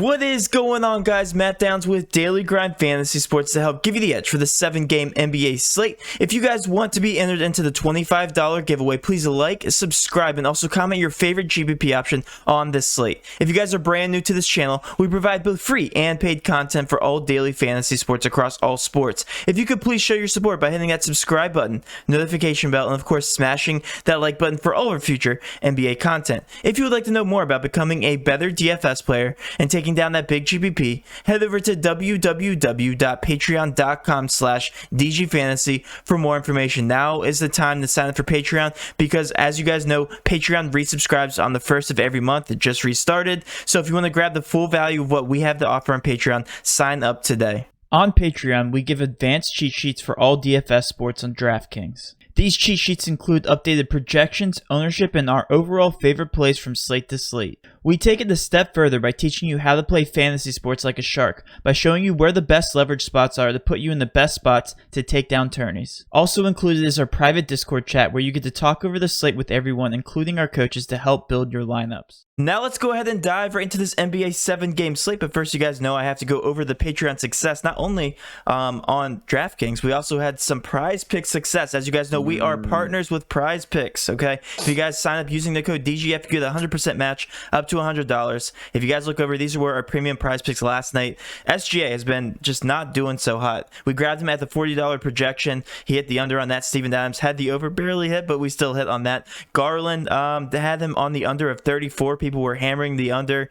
What is going on, guys? Matt Downs with Daily Grind Fantasy Sports to help give you the edge for the 7-game NBA slate. If you guys want to be entered into the $25 giveaway, please like, subscribe, and also comment your favorite GPP option on this slate. If you guys are brand new to this channel, we provide both free and paid content for all daily fantasy sports across all sports. If you could please show your support by hitting that subscribe button, notification bell, and of course smashing that like button for all our future NBA content. If you would like to know more about becoming a better DFS player and taking down that big GPP, head over to www.patreon.com/DGFantasy for more information. Now is the time to sign up for Patreon because, as you guys know, Patreon resubscribes on the first of every month. It just restarted. So if you want to grab the full value of what we have to offer on Patreon, sign up today. On Patreon, we give advanced cheat sheets for all DFS sports on Draftkings. These cheat sheets include updated projections, ownership, and our overall favorite plays from slate to slate. We take it a step further by teaching you how to play fantasy sports like a shark, by showing you where the best leverage spots are to put you in the best spots to take down tourneys. Also included is our private Discord chat where you get to talk over the slate with everyone, including our coaches, to help build your lineups. Now let's go ahead and dive right into this NBA 7-game slate, but first you guys know I have to go over the Patreon success, not only on DraftKings, we also had some Prize Picks success. As you guys know, we are partners with Prize Picks, okay? If you guys sign up using the code DGF, you get a 100% match up to $100. If you guys look over, these were our premium Prize Picks last night. SGA has been just not doing so hot. We grabbed him at the $40 projection. He hit the under on that. Steven Adams had the over, barely hit, but we still hit on that. Garland had him on the under of 34. People were hammering the under.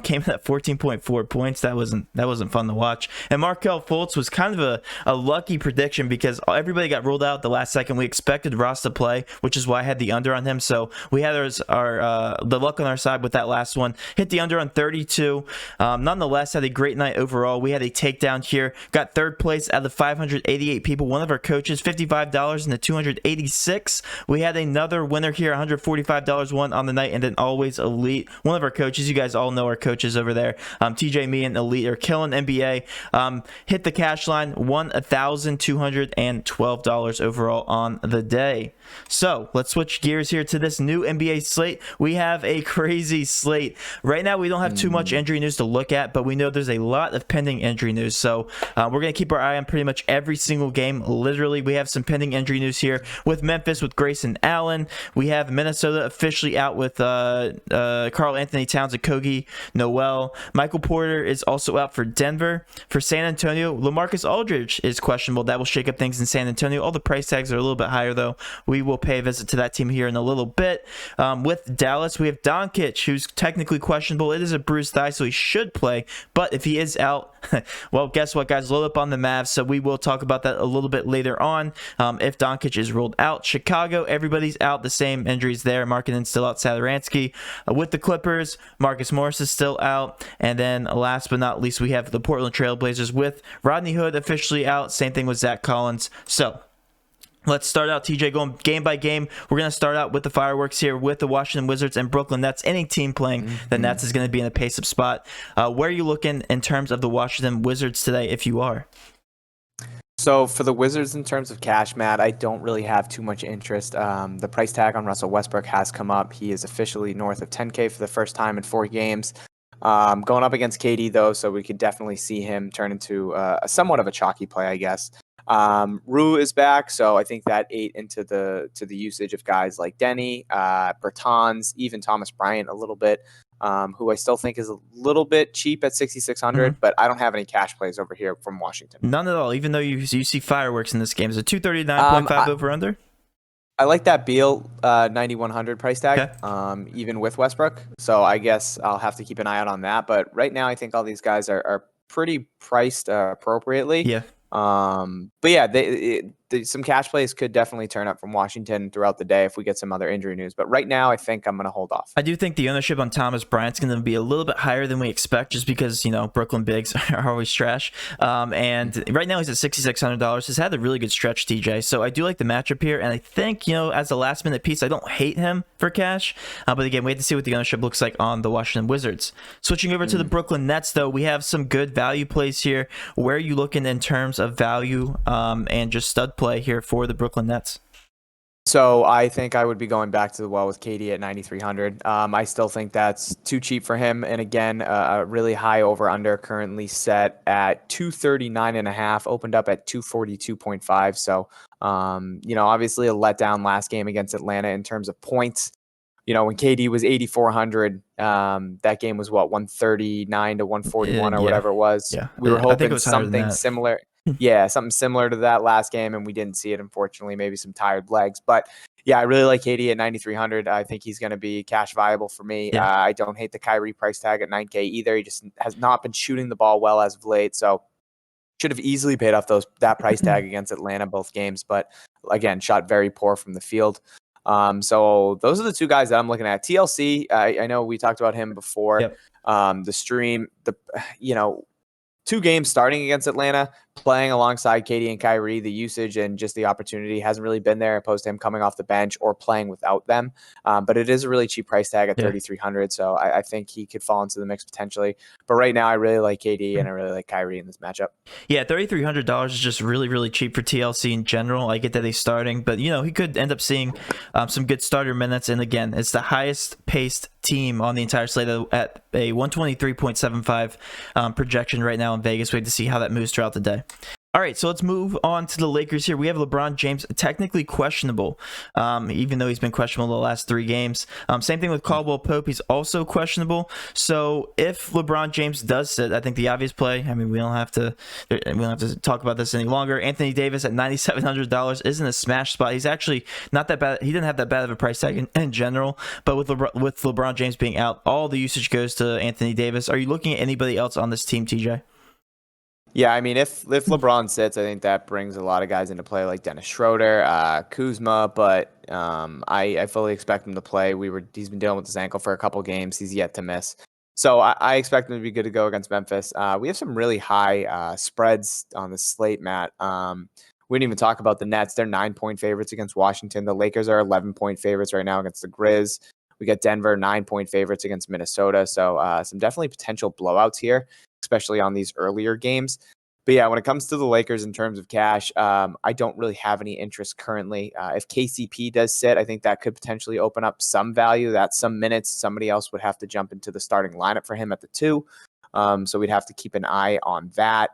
Came in at 14.4 points. That wasn't fun to watch. And Markelle Fultz was kind of a lucky prediction because everybody got ruled out the last second. We expected Ross to play, which is why I had the under on him. So we had the luck on our side with that last one. Hit the under on 32. Nonetheless, had a great night overall. We had a takedown here. Got third place out of 588 people. One of our coaches, $55 into 286. We had another winner here, $145 won on the night, and then always Elite. One of our coaches, you guys all know our coaches over there. TJ, me, and Elite are killing NBA. Hit the cash line, won $1,212 overall on the day. So let's switch gears here to this new NBA slate. We have a crazy slate. Right now, we don't have too much injury news to look at, but we know there's a lot of pending injury news. So we're going to keep our eye on pretty much every single game. Literally, we have some pending injury news here with Memphis, with Grayson Allen. We have Minnesota officially out with Karl Anthony Towns and Kogi Noel. Michael Porter is also out for Denver. For San Antonio, LaMarcus Aldridge is questionable. That will shake up things in San Antonio. All the price tags are a little bit higher, though. We will pay a visit to that team here in a little bit. With Dallas, we have Doncic, who's technically questionable. It is a bruised thigh, so he should play. But if he is out, well, guess what, guys? Load up on the Mavs, so we will talk about that a little bit later on if Doncic is ruled out. Chicago, everybody's out. The same injuries there. Markkanen's still out. Satoransky. With the Clippers, Marcus Morris is still out. And then last but not least, we have the Portland Trailblazers with Rodney Hood officially out. Same thing with Zach Collins. So let's start out, TJ, going game by game. We're going to start out with the fireworks here with the Washington Wizards and Brooklyn Nets. Any team playing the Nets is going to be in a pace-up spot. Where are you looking in terms of the Washington Wizards today, if you are? So for the Wizards, in terms of cash, Matt, I don't really have too much interest. The price tag on Russell Westbrook has come up. He is officially north of 10K for the first time in 4 games. Going up against KD, though, so we could definitely see him turn into a somewhat of a chalky play, I guess. Rue is back, so I think that ate into the usage of guys like Denny, Bertans, even Thomas Bryant a little bit, who I still think is a little bit cheap at 6,600, but I don't have any cash plays over here from Washington. None at all, even though you see fireworks in this game. Is it 239.5 over under? I like that Beal 9,100 price tag, even with Westbrook. So I guess I'll have to keep an eye out on that. But right now, I think all these guys are pretty priced appropriately. Yeah. But yeah, some cash plays could definitely turn up from Washington throughout the day if we get some other injury news. But right now, I think I'm going to hold off. I do think the ownership on Thomas Bryant's going to be a little bit higher than we expect just because, you know, Brooklyn bigs are always trash. And right now he's at $6,600. He's had a really good stretch, TJ. So I do like the matchup here. And I think, you know, as a last minute piece, I don't hate him for cash. But again, we have to see what the ownership looks like on the Washington Wizards. Switching over to the Brooklyn Nets, though, we have some good value plays here. Where are you looking in terms of value and just stud play here for the Brooklyn Nets? So I think I would be going back to the well with KD at 9,300. I still think that's too cheap for him. And again, a really high over under currently set at 239.5, opened up at 242.5. So, obviously a letdown last game against Atlanta in terms of points. When KD was 8,400, that game was what, 139 to 141 or whatever it was. Yeah. We were I think it hoping was higher than something that. similar. Yeah, something similar to that last game, and we didn't see it, unfortunately. Maybe some tired legs. But yeah, I really like KD at 9,300. I think he's going to be cash viable for me. Yeah. I don't hate the Kyrie price tag at 9K either. He just has not been shooting the ball well as of late. So should have easily paid off that price tag against Atlanta both games, but again, shot very poor from the field. So those are the two guys that I'm looking at. TLC, I know we talked about him before. Yep. The stream, 2 games starting against Atlanta, playing alongside KD and Kyrie, the usage and just the opportunity hasn't really been there opposed to him coming off the bench or playing without them. But it is a really cheap price tag at 3,300. So I think he could fall into the mix potentially. But right now, I really like KD and I really like Kyrie in this matchup. Yeah, $3,300 is just really, really cheap for TLC in general. I get that he's starting, but he could end up seeing some good starter minutes. And again, it's the highest paced team on the entire slate at a 123.75 projection right now in Vegas. We have to see how that moves throughout the day. All right, so let's move on to the Lakers here. We have LeBron James technically questionable, even though he's been questionable the last 3 games. Same thing with Caldwell Pope. He's also questionable. So if LeBron James does sit, I think the obvious play, we don't have to talk about this any longer. Anthony Davis at $9,700 isn't a smash spot. He's actually not that bad. He didn't have that bad of a price tag in general, but with LeBron James being out, all the usage goes to Anthony Davis. Are you looking at anybody else on this team, TJ? Yeah, if LeBron sits, I think that brings a lot of guys into play like Dennis Schroeder, Kuzma, but I fully expect him to play. He's been dealing with his ankle for a couple games. He's yet to miss. So I expect him to be good to go against Memphis. We have some really high spreads on the slate, Matt. We didn't even talk about the Nets. They're 9-point favorites against Washington. The Lakers are 11-point favorites right now against the Grizz. We got Denver 9-point favorites against Minnesota. So some definitely potential blowouts here, especially on these earlier games. But yeah, when it comes to the Lakers in terms of cash, I don't really have any interest currently. If KCP does sit, I think that could potentially open up some value. That's some minutes. Somebody else would have to jump into the starting lineup for him at the 2. So we'd have to keep an eye on that.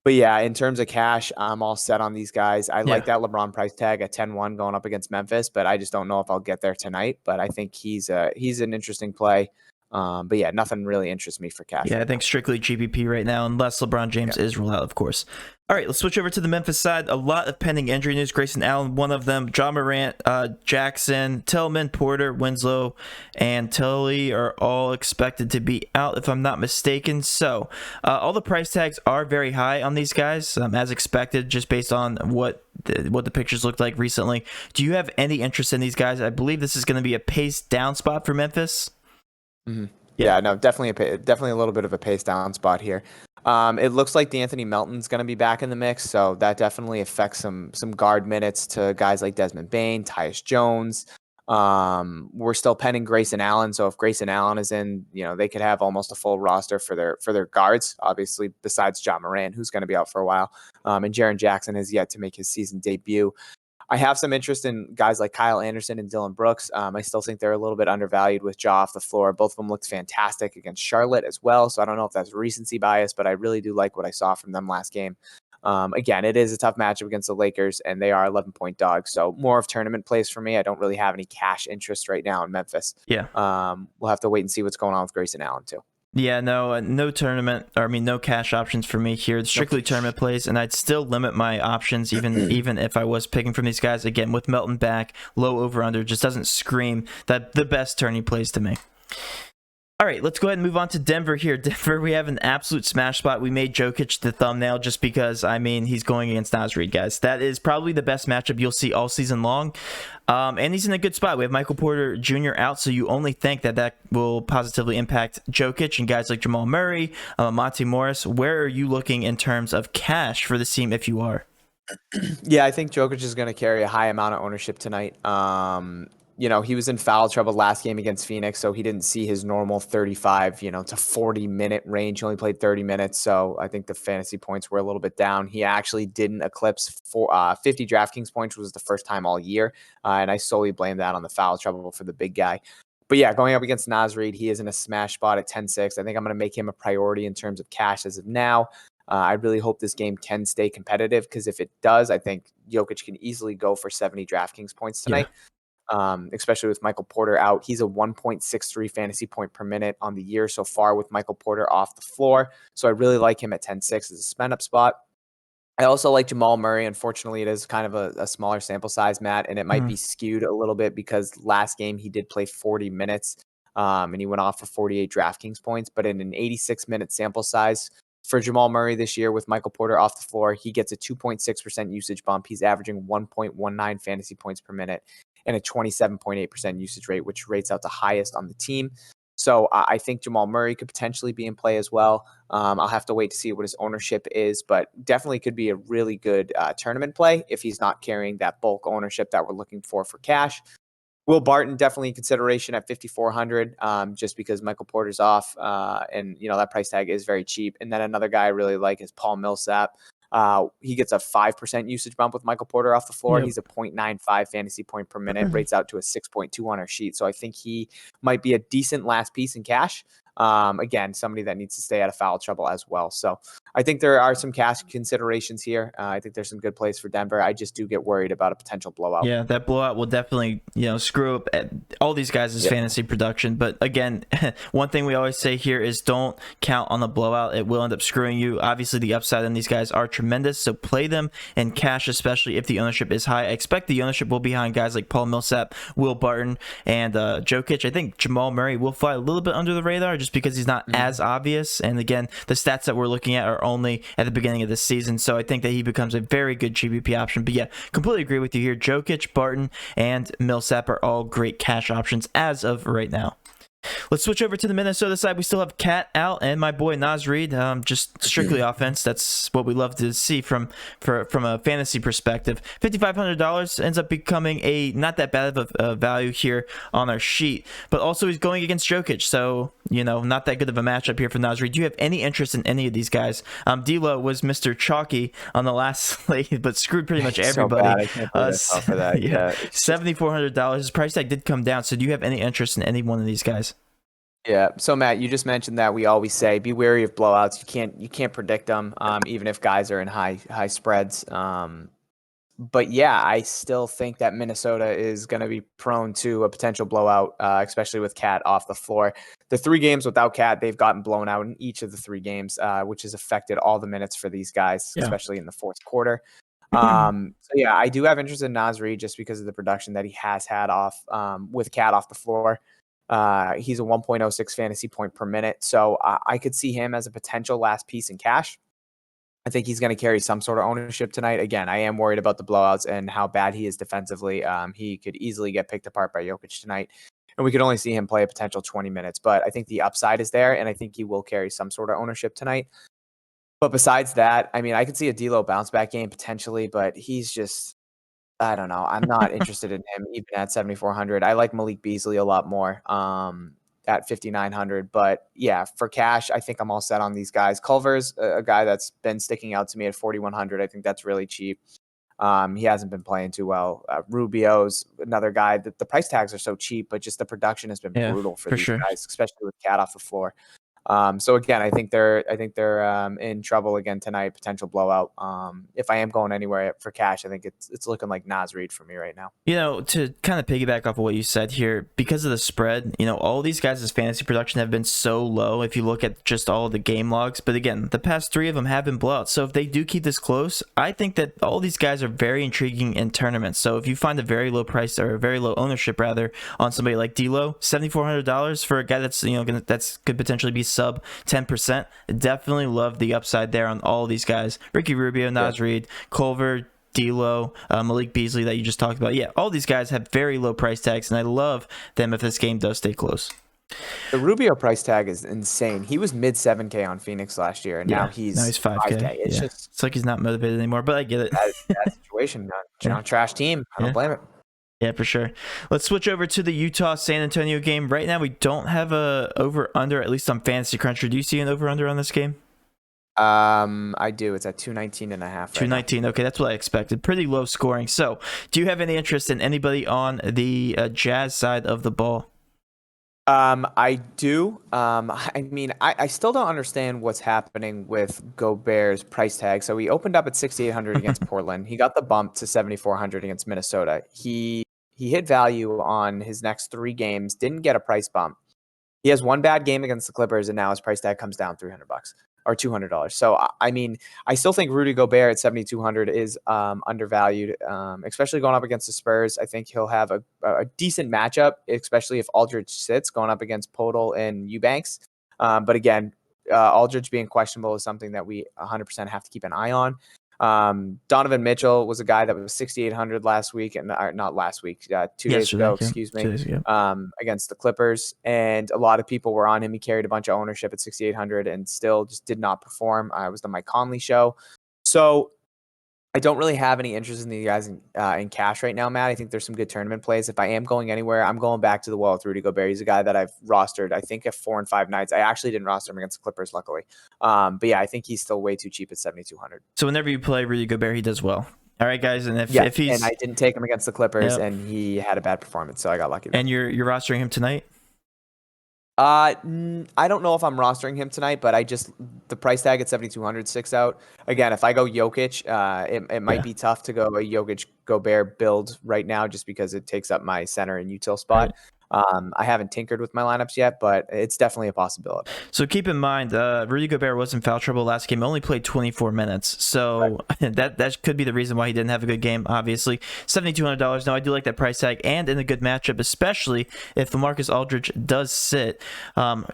But yeah, in terms of cash, I'm all set on these guys. I like that LeBron price tag at 10-1 going up against Memphis, but I just don't know if I'll get there tonight. But I think he's an interesting play. But yeah, nothing really interests me for cash. Yeah, right I think now. strictly GPP right now, unless LeBron James is ruled out, of course. All right, let's switch over to the Memphis side. A lot of pending injury news. Grayson Allen, one of them. Ja Morant, Jackson, Tillman, Porter, Winslow, and Tully are all expected to be out, if I'm not mistaken. So all the price tags are very high on these guys, as expected, just based on what the pictures looked like recently. Do you have any interest in these guys? I believe this is going to be a pace down spot for Memphis. Mm-hmm. Yeah, no, definitely a little bit of a pace down spot here. It looks like D'Anthony Melton's going to be back in the mix, so that definitely affects some guard minutes to guys like Desmond Bane, Tyus Jones. We're still pending Grayson Allen, so if Grayson Allen is in, they could have almost a full roster for their guards, obviously, besides Ja Morant, who's going to be out for a while. And Jaren Jackson has yet to make his season debut. I have some interest in guys like Kyle Anderson and Dylan Brooks. I still think they're a little bit undervalued with Ja off the floor. Both of them looked fantastic against Charlotte as well. So I don't know if that's recency bias, but I really do like what I saw from them last game. Again, it is a tough matchup against the Lakers, and they are 11-point dogs. So more of tournament plays for me. I don't really have any cash interest right now in Memphis. Yeah. We'll have to wait and see what's going on with Grayson Allen too. Yeah, no tournament, no cash options for me here. Strictly tournament plays, and I'd still limit my options even if I was picking from these guys. Again, with Melton back, low over-under just doesn't scream that the best tourney plays to me. All right, let's go ahead and move on to Denver here. Denver, we have an absolute smash spot. We made Jokic the thumbnail just because, he's going against Naz Reid, guys. That is probably the best matchup you'll see all season long. And he's in a good spot. We have Michael Porter Jr. out, so you only think that will positively impact Jokic and guys like Jamal Murray, Monty Morris. Where are you looking in terms of cash for this team if you are? Yeah, I think Jokic is going to carry a high amount of ownership tonight. He was in foul trouble last game against Phoenix, so he didn't see his normal 35, to 40-minute range. He only played 30 minutes, so I think the fantasy points were a little bit down. He actually didn't eclipse 50 DraftKings points, which was the first time all year, and I solely blame that on the foul trouble for the big guy. But yeah, going up against Naz Reid, he is in a smash spot at 10-6. I think I'm going to make him a priority in terms of cash as of now. I really hope this game can stay competitive, because if it does, I think Jokic can easily go for 70 DraftKings points tonight. Especially with Michael Porter out. He's a 1.63 fantasy point per minute on the year so far with Michael Porter off the floor. So I really like him at 10-6 as a spend up spot. I also like Jamal Murray. Unfortunately, it is kind of a smaller sample size, Matt, and it might be skewed a little bit because last game he did play 40 minutes and he went off for 48 DraftKings points. But in an 86-minute sample size for Jamal Murray this year with Michael Porter off the floor, he gets a 2.6% usage bump. He's averaging 1.19 fantasy points per minute and a 27.8% usage rate, which rates out the highest on the team. So I think Jamal Murray could potentially be in play as well. I'll have to wait to see what his ownership is, but definitely could be a really good tournament play if he's not carrying that bulk ownership that we're looking for cash. Will Barton definitely in consideration at 5,400, just because Michael Porter's off, and that price tag is very cheap. And then another guy I really like is Paul Millsap. He gets a 5% usage bump with Michael Porter off the floor. Yep. He's a 0.95 fantasy point per minute, rates out to a 6.2 on our sheet. So I think he might be a decent last piece in cash. Again, somebody that needs to stay out of foul trouble as well. So I think there are some cash considerations here. I think there's some good plays for Denver. I just do get worried about a potential blowout. Yeah, that blowout will definitely, screw up all these guys' fantasy production. But again, one thing we always say here is don't count on the blowout. It will end up screwing you. Obviously, the upside on these guys are tremendous, so play them in cash, especially if the ownership is high. I expect the ownership will be high on guys like Paul Millsap, Will Barton, and Jokic. I think Jamal Murray will fly a little bit under the radar just because he's not as obvious. And again, the stats that we're looking at are only at the beginning of the season, so I think that he becomes a very good GPP option. But yeah, completely agree with you here. Jokic, Barton, and Millsap are all great cash options as of right now. Let's switch over to the Minnesota side. We still have Cat out and my boy Naz Reid. Just strictly offense. That's what we love to see from a fantasy perspective. $5,500 ends up becoming a not that bad of a value here on our sheet, but also he's going against Jokic, so not that good of a matchup here for Naz Reid. Do you have any interest in any of these guys? D'Lo was Mr. Chalky on the last slate, but screwed pretty much everybody. So bad. I can't believe I fell for that. Yeah, $7,400. His price tag did come down. So do you have any interest in any one of these guys? Yeah. So Matt, you just mentioned that we always say be wary of blowouts. You can't predict them, even if guys are in high spreads. But yeah, I still think that Minnesota is going to be prone to a potential blowout, especially with Cat off the floor. The 3 games without Cat, they've gotten blown out in each of the 3 games, which has affected all the minutes for these guys, especially in the fourth quarter. So yeah, I do have interest in Naz Reid just because of the production that he has had off with Cat off the floor. He's a 1.06 fantasy point per minute. So I could see him as a potential last piece in cash. I think he's going to carry some sort of ownership tonight. Again, I am worried about the blowouts and how bad he is defensively. He could easily get picked apart by Jokic tonight, and we could only see him play a potential 20 minutes. But I think the upside is there, and I think he will carry some sort of ownership tonight. But besides that, I mean, I could see a D'Lo bounce back game potentially, but he's just, I don't know. I'm not interested in him even at 7,400. I like Malik Beasley a lot more at 5,900. But yeah, for cash, I think I'm all set on these guys. Culver's a guy that's been sticking out to me at 4,100. I think that's really cheap. He hasn't been playing too well. Rubio's another guy that the price tags are so cheap, but just the production has been brutal for these guys, especially with Cat off the floor. So again, I think they're in trouble again tonight, potential blowout. If I am going anywhere for cash, I think it's looking like Naz Reid for me right now. To kind of piggyback off of what you said here, because of the spread, all these guys' fantasy production have been so low if you look at just all of the game logs. But again, the past 3 of them have been blowouts. So if they do keep this close, I think that all these guys are very intriguing in tournaments. So if you find a very low price or a very low ownership rather on somebody like D'Lo, $7,400 for a guy that's that's could potentially be sub 10%. Definitely love the upside there on all of these guys. Ricky Rubio, Naz Reid, Culver, D'Lo, Malik Beasley that you just talked about. Yeah, all these guys have very low price tags, and I love them if this game does stay close. The Rubio price tag is insane. He was mid 7K on Phoenix last year, and now he's 5K. It's like he's not motivated anymore, but I get it. That situation, trash team. I don't blame it. Yeah, for sure. Let's switch over to the Utah San Antonio game. Right now, we don't have a over under, at least on Fantasy Cruncher. Do you see an over under on this game? I do. It's at 219.5 right now. 219. Okay, that's what I expected. Pretty low scoring. So, do you have any interest in anybody on the Jazz side of the ball? I do. I mean, I still don't understand what's happening with Gobert's price tag. So he opened up at 6,800 against Portland. He got the bump to 7,400 against Minnesota. He hit value on his next 3 games. Didn't get a price bump. He has one bad game against the Clippers, and now his price tag comes down $300 or $200. So I mean, I still think Rudy Gobert at 7,200 is undervalued, especially going up against the Spurs. I think he'll have a decent matchup, especially if Aldridge sits going up against Podol and Eubanks. But again, Aldridge being questionable is something that we 100% have to keep an eye on. Donovan Mitchell was a guy that was 6,800 last week, and not last week, 2 days ago, excuse me, 2 days ago. against the Clippers. And a lot of people were on him. He carried a bunch of ownership at 6,800 and still just did not perform. It was the Mike Conley show. So I don't really have any interest in these guys in cash right now, Matt. I think there's some good tournament plays. If I am going anywhere, I'm going back to the well with Rudy Gobert. He's a guy that I've rostered, I think, at 4 and 5 nights. I actually didn't roster him against the Clippers, luckily. But yeah, I think he's still way too cheap at 7,200. So whenever you play Rudy Gobert, he does well. All right, guys, and if he's and I didn't take him against the Clippers, and he had a bad performance, so I got lucky there. And you're rostering him tonight? I don't know if I'm rostering him tonight, but the price tag at 7,200 sticks out. Again, if I go Jokic, it might be tough to go a Jokic Gobert build right now just because it takes up my center and util spot. Right. I haven't tinkered with my lineups yet, but it's definitely a possibility. So keep in mind, Rudy Gobert was in foul trouble last game. Only played 24 minutes, so that could be the reason why he didn't have a good game. Obviously, $7,200. Now I do like that price tag, and in a good matchup, especially if LaMarcus Aldridge does sit.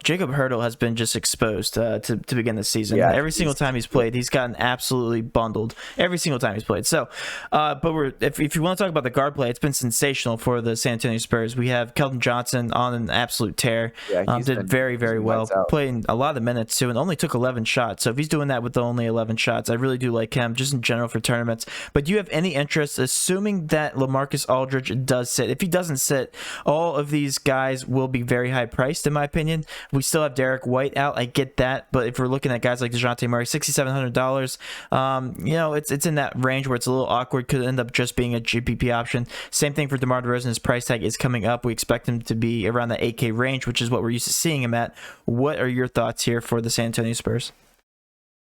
Jacob Hurtle has been just exposed to begin the season. Yeah, every single time he's played, he's gotten absolutely bundled. Every single time he's played. So, but if you want to talk about the guard play, it's been sensational for the San Antonio Spurs. We have Keldon Johnson on an absolute tear. Yeah, did very, very well. Playing a lot of minutes too, and only took 11 shots. So if he's doing that with only 11 shots, I really do like him just in general for tournaments. But do you have any interest, assuming that LaMarcus Aldridge does sit? If he doesn't sit, all of these guys will be very high priced, in my opinion. We still have Derek White out. I get that, but if we're looking at guys like DeJounte Murray, $6,700, it's in that range where it's a little awkward. Could end up just being a GPP option. Same thing for DeMar DeRozan. His price tag is coming up. We expect him to be around the 8K range, which is what we're used to seeing him at. What are your thoughts here for the San Antonio Spurs?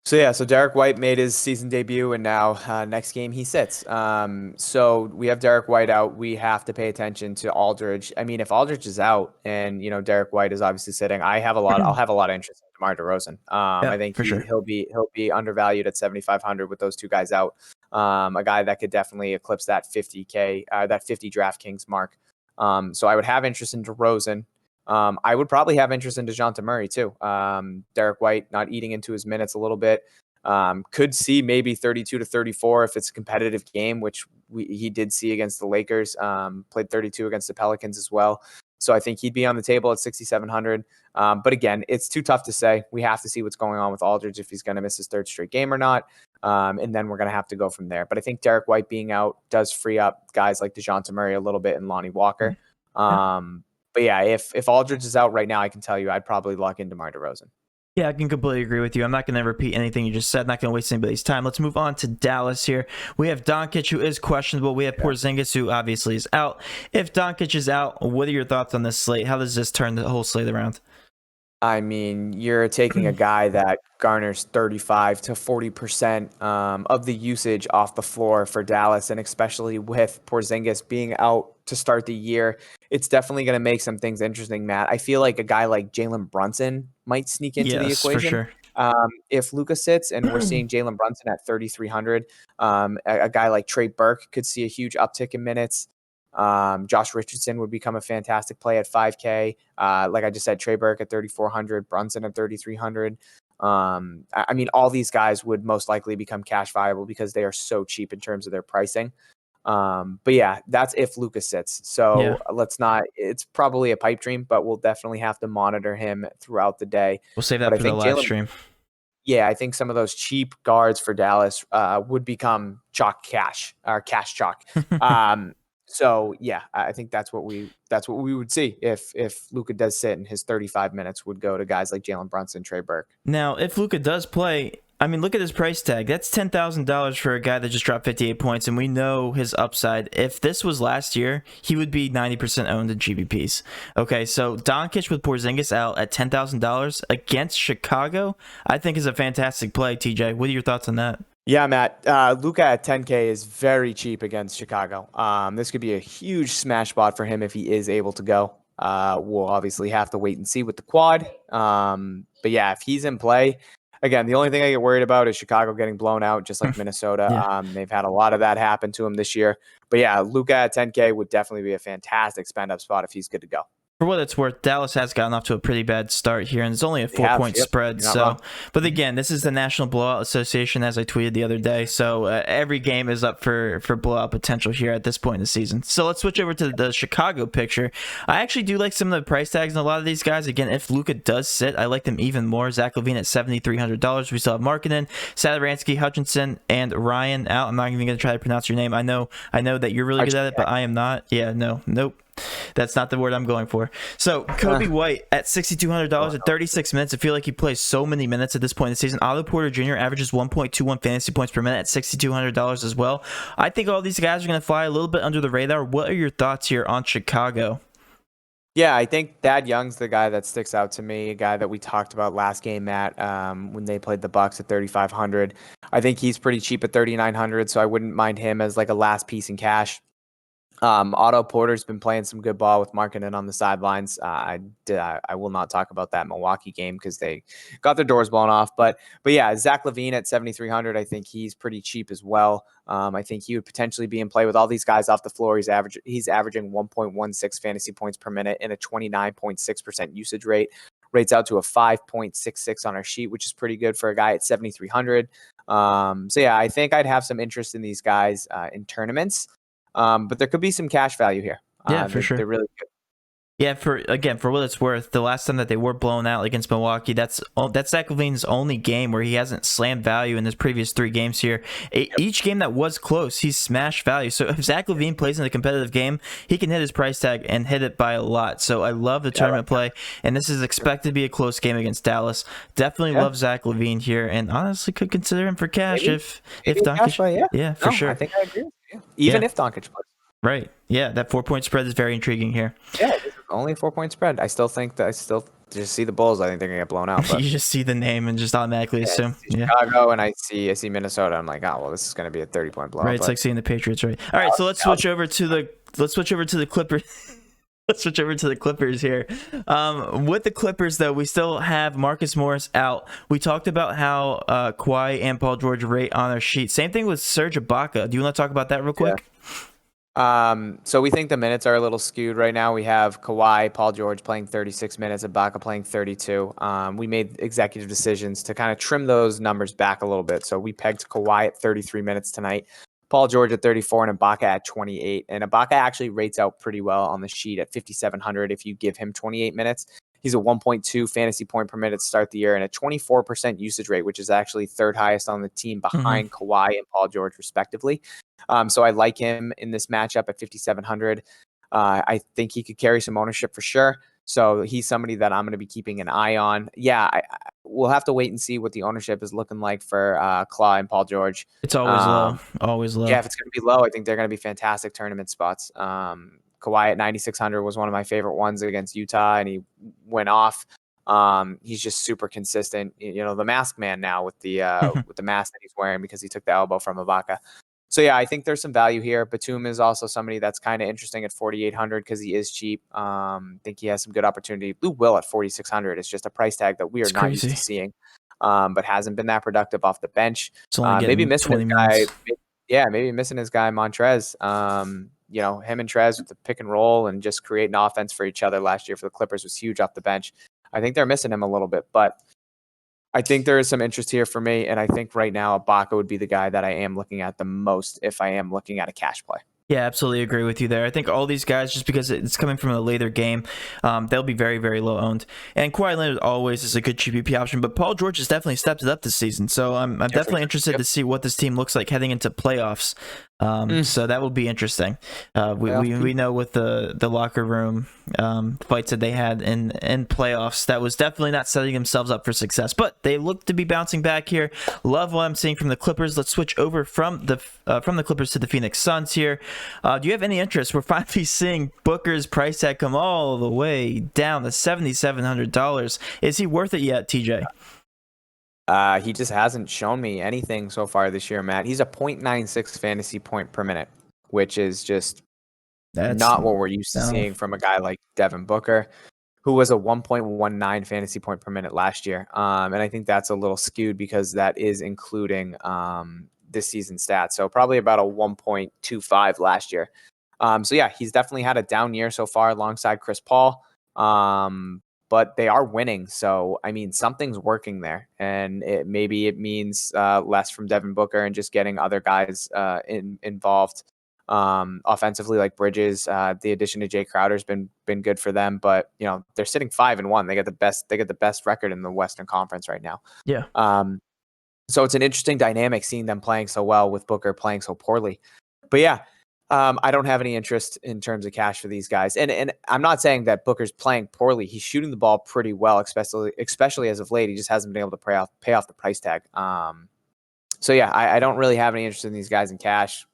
So Derek White made his season debut, and now next game he sits. So we have Derek White out. We have to pay attention to Aldridge. I mean, if Aldridge is out and Derek White is obviously sitting, I'll have a lot of interest in DeMar DeRozan. I think he'll be undervalued at 7,500 with those two guys out. A guy that could definitely eclipse that 50K, that 50 DraftKings mark. So I would have interest in DeRozan. I would probably have interest in DeJounte Murray too. Derek White not eating into his minutes a little bit. Could see maybe 32 to 34 if it's a competitive game, which he did see against the Lakers. Played 32 against the Pelicans as well. So I think he'd be on the table at 6,700. But again, it's too tough to say. We have to see what's going on with Aldridge, if he's going to miss his 3rd straight game or not. And then we're going to have to go from there. But I think Derek White being out does free up guys like DeJounte Murray a little bit and Lonnie Walker. But yeah, if Aldridge is out right now, I can tell you I'd probably lock in DeMar DeRozan. Yeah, I can completely agree with you. I'm not going to repeat anything you just said. Not going to waste anybody's time. Let's move on to Dallas here. We have Doncic, who is questionable. We have Porzingis, who obviously is out. If Doncic is out, what are your thoughts on this slate? How does this turn the whole slate around? I mean, you're taking a guy that garners 35 to 40% of the usage off the floor for Dallas, and especially with Porzingis being out to start the year, it's definitely going to make some things interesting, Matt. I feel like a guy like Jalen Brunson might sneak into the equation. For sure. If Luka sits and we're seeing Jalen Brunson at 3,300, a guy like Trey Burke could see a huge uptick in minutes. Josh Richardson would become a fantastic play at 5K. Like I just said, Trey Burke at 3,400, Brunson at 3,300. I mean, all these guys would most likely become cash viable because they are so cheap in terms of their pricing. But yeah, that's if Lucas sits. So it's probably a pipe dream, but we'll definitely have to monitor him throughout the day. We'll save that for the live stream. Yeah, I think some of those cheap guards for Dallas would become cash chalk. So yeah, I think that's what we would see if Luka does sit, and his 35 minutes would go to guys like Jalen Brunson, Trey Burke. Now, if Luka does play, I mean, look at his price tag. That's $10,000 for a guy that just dropped 58 points, and we know his upside. If this was last year, he would be 90% owned in GPPs. Okay, so Doncic with Porzingis out at $10,000 against Chicago, I think is a fantastic play. TJ, what are your thoughts on that? Yeah, Matt. Luka at 10K is very cheap against Chicago. This could be a huge smash spot for him if he is able to go. We'll obviously have to wait and see with the quad. But yeah, if he's in play, again, the only thing I get worried about is Chicago getting blown out, just like Minnesota. Yeah. They've had a lot of that happen to him this year. But yeah, Luka at 10K would definitely be a fantastic spend up spot if he's good to go. For what it's worth, Dallas has gotten off to a pretty bad start here, and it's only a 4-point spread. So, but again, this is the National Blowout Association, as I tweeted the other day. So every game is up for blowout potential here at this point in the season. So let's switch over to the Chicago picture. I actually do like some of the price tags in a lot of these guys. Again, if Luka does sit, I like them even more. Zach LaVine at $7,300. We still have Markkanen, Satoransky, Hutchinson, and Ryan out. I'm not even going to try to pronounce your name. I know that you're really good at it, but I am not. Yeah, nope. That's not the word I'm going for. So Kobe White at $6,200 at 36 minutes. I feel like he plays so many minutes at this point in the season. Otto Porter Jr. averages 1.21 fantasy points per minute at $6,200 as well. I think all these guys are going to fly a little bit under the radar. What are your thoughts here on Chicago? Yeah, I think Thad Young's the guy that sticks out to me, a guy that we talked about last game, Matt, when they played the Bucks at 3,500. I think he's pretty cheap at 3,900, so I wouldn't mind him as like a last piece in cash. Otto Porter's been playing some good ball with Markkanen on the sidelines. I will not talk about that Milwaukee game because they got their doors blown off. But yeah, Zach LaVine at 7,300, I think he's pretty cheap as well. I think he would potentially be in play with all these guys off the floor. He's averaging 1.16 fantasy points per minute and a 29.6% usage rate. Rates out to a 5.66 on our sheet, which is pretty good for a guy at 7,300. So yeah, I think I'd have some interest in these guys in tournaments. But there could be some cash value here. Yeah, for sure. They're really good. Yeah, for what it's worth, the last time that they were blown out against Milwaukee, that's Zach LaVine's only game where he hasn't slammed value in his previous 3 games here. Each game that was close, he's smashed value. So if Zach LaVine plays in a competitive game, he can hit his price tag and hit it by a lot. So I love the tournament play, and this is expected to be a close game against Dallas. Definitely love Zach LaVine here, and honestly could consider him for cash if Doncic. Yeah, for sure. I think I agree with you. Even if Doncic plays. Right. Yeah, that 4-point spread is very intriguing here. Yeah, only a 4-point spread. I still just see the Bulls. I think they're gonna get blown out. But you just see the name and just automatically assume. Chicago, and I see Minnesota. I'm like, oh well, this is gonna be a 30-point blowout. Right. It's like seeing the Patriots. Right. All right. So let's switch over to the Clippers. Let's switch over to the Clippers here. With the Clippers, though, we still have Marcus Morris out. We talked about how Kawhi and Paul George rate on our sheet. Same thing with Serge Ibaka. Do you want to talk about that real quick? Yeah. So we think the minutes are a little skewed right now. We have Kawhi, Paul George playing 36 minutes, Ibaka playing 32. We made executive decisions to kind of trim those numbers back a little bit. So we pegged Kawhi at 33 minutes tonight, Paul George at 34, and Ibaka at 28. And Ibaka actually rates out pretty well on the sheet at 5,700 if you give him 28 minutes. He's a 1.2 fantasy point per minute to start the year and a 24% usage rate, which is actually 3rd highest on the team behind Kawhi and Paul George, respectively. So I like him in this matchup at 5,700. I think he could carry some ownership for sure. So he's somebody that I'm going to be keeping an eye on. Yeah, we'll have to wait and see what the ownership is looking like for Claw and Paul George. It's always low. Yeah, if it's going to be low, I think they're going to be fantastic tournament spots. Kawhi at 9,600 was one of my favorite ones against Utah, and he went off. He's just super consistent. You know, the mask man now with the with the mask that he's wearing because he took the elbow from Ibaka. So yeah, I think there's some value here. Batum is also somebody that's kind of interesting at 4,800 because he is cheap. I think he has some good opportunity. Lou Will at 4,600 is just a price tag that we are not used to seeing, but hasn't been that productive off the bench. Maybe missing his guy. Maybe missing his guy Montrez. You know, him and Trez with the pick and roll and just creating offense for each other last year for the Clippers was huge off the bench. I think they're missing him a little bit, but I think there is some interest here for me. And I think right now Ibaka would be the guy that I am looking at the most if I am looking at a cash play. Yeah, absolutely agree with you there. I think all these guys, just because it's coming from a later game, they'll be very, very low owned. And Kawhi Leonard always is a good GPP option, but Paul George has definitely stepped it up this season. So I'm definitely interested to see what this team looks like heading into playoffs. So that will be interesting. We know with the locker room fights that they had in playoffs, that was definitely not setting themselves up for success. But they look to be bouncing back here. Love what I'm seeing from the Clippers. Let's switch over from the Clippers to the Phoenix Suns here. Do you have any interest? We're finally seeing Booker's price tag come all the way down to $7,700. Is he worth it yet, TJ? He just hasn't shown me anything so far this year, Matt. He's a 0.96 fantasy point per minute, which is just not what we're used to seeing from a guy like Devin Booker, who was a 1.19 fantasy point per minute last year. And I think that's a little skewed because that is including this season stats. So probably about a 1.25 last year. So yeah, he's definitely had a down year so far alongside Chris Paul. But they are winning. So, I mean, something's working there. And maybe it means less from Devin Booker and just getting other guys involved offensively, like Bridges. The addition of Jay Crowder has been good for them. But, you know, they're sitting 5-1. They get the best record in the Western Conference right now. Yeah. So it's an interesting dynamic seeing them playing so well with Booker playing so poorly. But yeah, I don't have any interest in terms of cash for these guys. And I'm not saying that Booker's playing poorly. He's shooting the ball pretty well, especially as of late. He just hasn't been able to pay off the price tag. So yeah, I don't really have any interest in these guys in cash.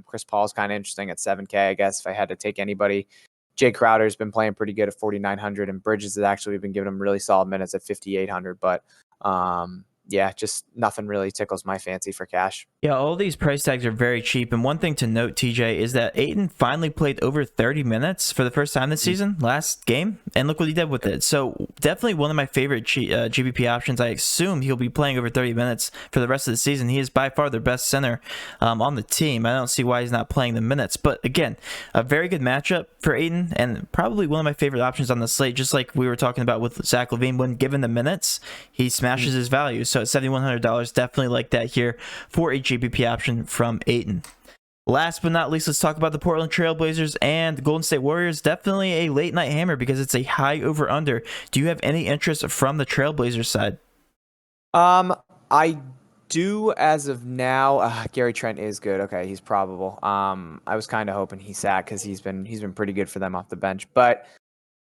Chris Paul's kind of interesting at 7K, I guess, if I had to take anybody. Jay Crowder's been playing pretty good at 4,900, and Bridges has actually been giving him really solid minutes at 5,800. But yeah, just nothing really tickles my fancy for cash. Yeah, all these price tags are very cheap. And one thing to note, TJ, is that Ayton finally played over 30 minutes for the first time this season, last game. And look what he did with it. So definitely one of my favorite GPP options. I assume he'll be playing over 30 minutes for the rest of the season. He is by far their best center on the team. I don't see why he's not playing the minutes. But again, a very good matchup for Ayton and probably one of my favorite options on the slate. Just like we were talking about with Zach LaVine, when given the minutes, he smashes his value. So at $7,100, definitely like that here for a GPP option from Ayton. Last but not least, let's talk about the Portland Trailblazers and Golden State Warriors. Definitely a late night hammer because it's a high over under. Do you have any interest from the Trailblazers side? I do as of now. Gary Trent is good. Okay, he's probable. I was kind of hoping he sat because he's been pretty good for them off the bench, but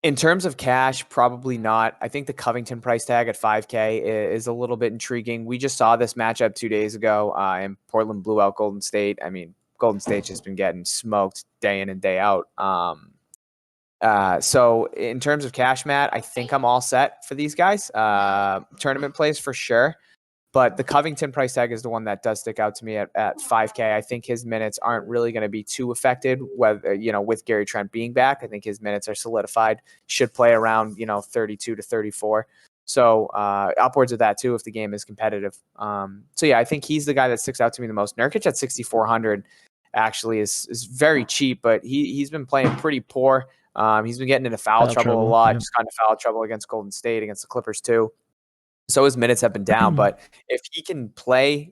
in terms of cash, probably not. I think the Covington price tag at 5K is a little bit intriguing. We just saw this matchup 2 days ago, and Portland blew out Golden State. I mean, Golden State's just been getting smoked day in and day out. So in terms of cash, Matt, I think I'm all set for these guys. Tournament plays for sure. But the Covington price tag is the one that does stick out to me at 5K. I think his minutes aren't really going to be too affected with Gary Trent being back. I think his minutes are solidified, should play around, 32 to 34. So upwards of that too, if the game is competitive. So yeah, I think he's the guy that sticks out to me the most. Nurkic at 6,400 actually is very cheap, but he's been playing pretty poor. He's been getting into foul trouble a lot, just kind of foul trouble against Golden State, against the Clippers too. So his minutes have been down, but if he can play,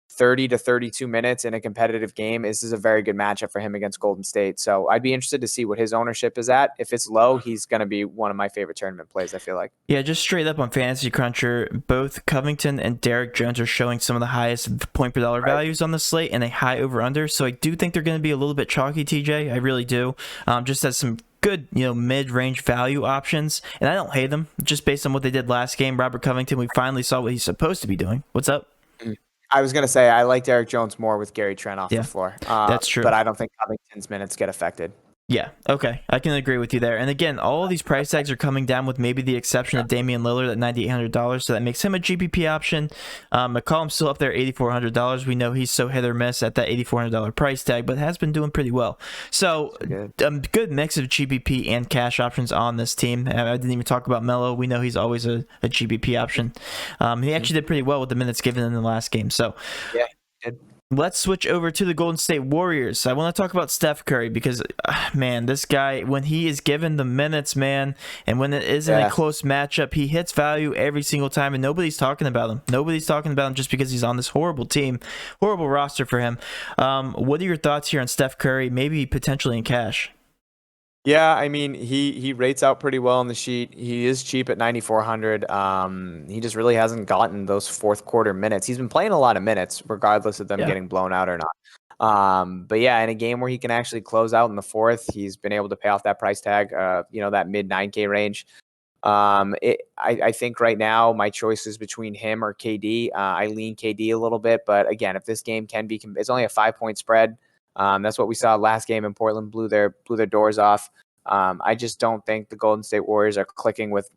30 to 32 minutes in a competitive game, this is a very good matchup for him against Golden State. So I'd be interested to see what his ownership is at. If it's low, he's going to be one of my favorite tournament plays, I feel like. Yeah, just straight up on Fantasy Cruncher, both Covington and Derrick Jones are showing some of the highest point per dollar values on the slate and a high over-under. So I do think they're going to be a little bit chalky, TJ. I really do. Just as some good, mid-range value options, and I don't hate them just based on what they did last game. Robert Covington, we finally saw what he's supposed to be doing. What's up? I was going to say I like Derrick Jones more with Gary Trent off the floor. That's true. But I don't think Covington's minutes get affected. Yeah, okay. I can agree with you there. And again, all of these price tags are coming down with maybe the exception of Damian Lillard at $9,800, so that makes him a GPP option. McCollum's still up there at $8,400. We know he's so hit or miss at that $8,400 price tag, but has been doing pretty well. So good mix of GPP and cash options on this team. I didn't even talk about Melo. We know he's always a GPP option. He actually did pretty well with the minutes given in the last game. So yeah, he did. Let's switch over to the Golden State Warriors. I want to talk about Steph Curry because, man, this guy, when he is given the minutes, man, and when it isn't a close matchup, he hits value every single time, and nobody's talking about him. Nobody's talking about him just because he's on this horrible team, horrible roster for him. What are your thoughts here on Steph Curry, maybe potentially in cash? Yeah, I mean, he rates out pretty well on the sheet. He is cheap at 9,400. He just really hasn't gotten those fourth quarter minutes. He's been playing a lot of minutes, regardless of them Yeah. getting blown out or not. But yeah, in a game where he can actually close out in the fourth, he's been able to pay off that price tag. That mid 9K range. I think right now my choice is between him or KD. I lean KD a little bit, but again, if this game can be, it's only a 5-point spread. That's what we saw last game in Portland, blew their doors off. I just don't think the Golden State Warriors are clicking with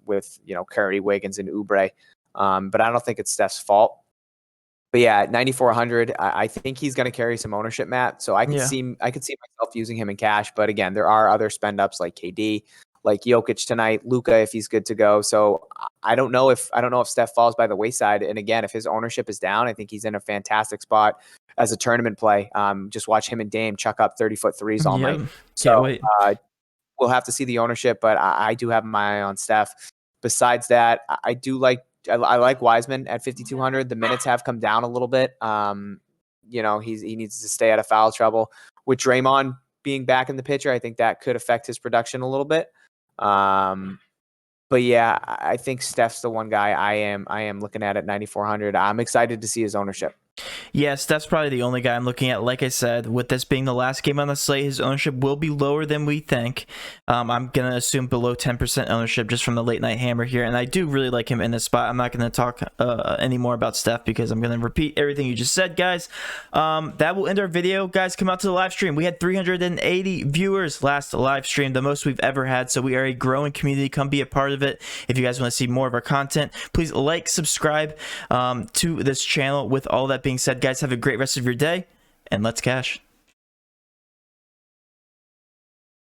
Curry, Wiggins, and Oubre. But I don't think it's Steph's fault. But yeah, at 9,400, I think he's going to carry some ownership, Matt. So I could see myself using him in cash. But again, there are other spend ups like KD, like Jokic tonight, Luka if he's good to go. So I don't know if Steph falls by the wayside. And again, if his ownership is down, I think he's in a fantastic spot as a tournament play. Just watch him and Dame chuck up 30-foot threes all night. Can't So wait. we'll have to see the ownership, but I do have my eye on Steph. Besides that, I do like Wiseman at 5,200. The minutes have come down a little bit. He needs to stay out of foul trouble. With Draymond being back in the picture, I think that could affect his production a little bit. But yeah, I think Steph's the one guy I am looking at 9,400. I'm excited to see his ownership. Yes, that's probably the only guy I'm looking at. Like I said, with this being the last game on the slate, his ownership will be lower than we think. I'm going to assume below 10% ownership just from the late night hammer here. And I do really like him in this spot. I'm not going to talk any more about Steph because I'm going to repeat everything you just said, guys. That will end our video. Guys, come out to the live stream. We had 380 viewers last live stream, the most we've ever had. So we are a growing community. Come be a part of it. If you guys want to see more of our content, please like, subscribe to this channel. With all that being said, guys, have a great rest of your day, and let's cash.